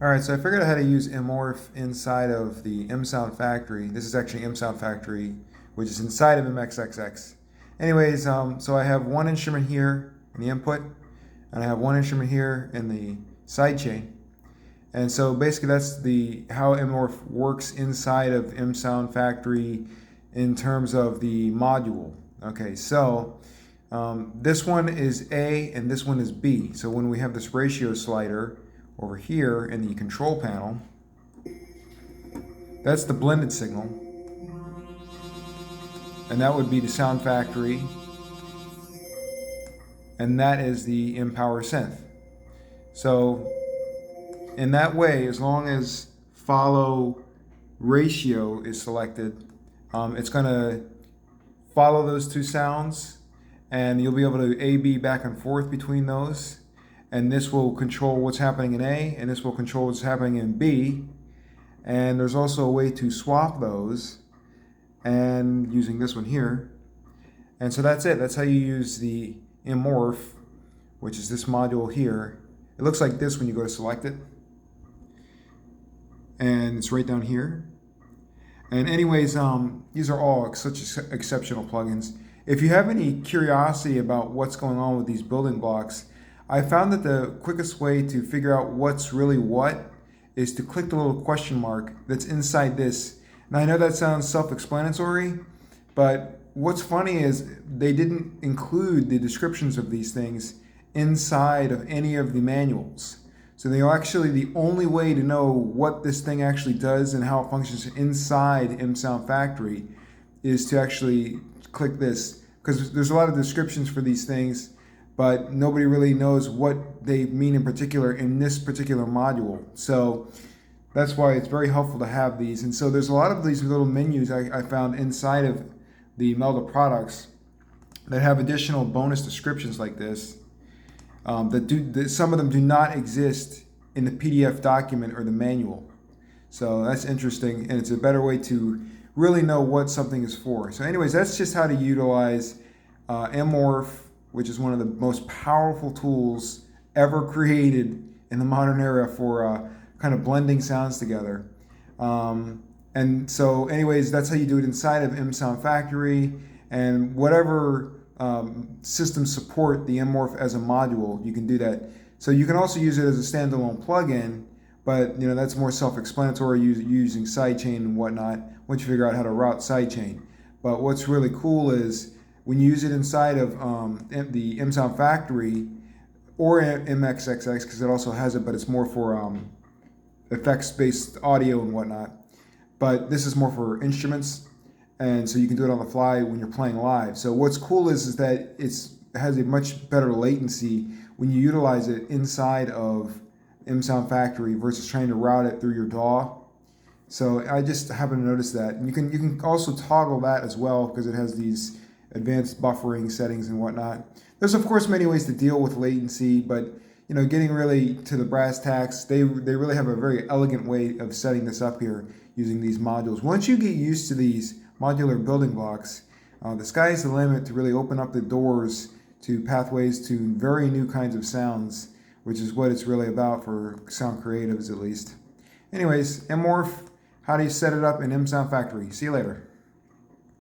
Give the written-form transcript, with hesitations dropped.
Alright, so I figured out how to use mmorph inside of the msoundfactory. This is actually msoundfactory, which is inside of mxxx. Anyways, so I have one instrument here in the input, and I have one instrument here in the sidechain. And so basically that's how mmorph works inside of msoundfactory in terms of the module. Okay, so this one is A and this one is B. So when we have this ratio slider over here in the control panel, that's the blended signal, and that would be the sound factory, and that is the mpowersynth. So in that way, as long as follow ratio is selected, it's going to follow those two sounds, and you'll be able to A-B back and forth between those. And this will control what's happening in A, and this will control what's happening in B. And there's also a way to swap those, and using this one here. And so that's it. That's how you use the mmorph, which is this module here. It looks like this when you go to select it. And it's right down here. And anyways, these are all such exceptional plugins. If you have any curiosity about what's going on with these building blocks, I found that the quickest way to figure out what's really what is to click the little question mark that's inside this. Now I know that sounds self-explanatory, but what's funny is they didn't include the descriptions of these things inside of any of the manuals. So they're actually the only way to know what this thing actually does and how it functions inside msoundfactory is to actually click this, because there's a lot of descriptions for these things, but nobody really knows what they mean in particular in this particular module. So that's why it's very helpful to have these. And so there's a lot of these little menus I found inside of the Melda products that have additional bonus descriptions like this. Some of them do not exist in the PDF document or the manual. So that's interesting, and it's a better way to really know what something is for. So anyways, that's just how to utilize mmorph, which is one of the most powerful tools ever created in the modern era for kind of blending sounds together. And so anyways, that's how you do it inside of msoundfactory, and whatever systems support the mmorph as a module, you can do that. So you can also use it as a standalone plugin, but that's more self-explanatory, using sidechain and whatnot once you figure out how to route sidechain. But what's really cool is when you use it inside of the msoundfactory or mxxx, because it also has it, but it's more for effects-based audio and whatnot. But this is more for instruments, and so you can do it on the fly when you're playing live. So what's cool is that it has a much better latency when you utilize it inside of msoundfactory versus trying to route it through your DAW. So I just happened to notice that. And you can also toggle that as well, because it has these advanced buffering settings and whatnot. There's of course many ways to deal with latency, but getting really to the brass tacks, they really have a very elegant way of setting this up here using these modules. Once you get used to these modular building blocks, the sky's the limit to really open up the doors to pathways to very new kinds of sounds, which is what it's really about for sound creatives at least. Anyways, mmorph, how do you set it up in msoundfactory? See you later.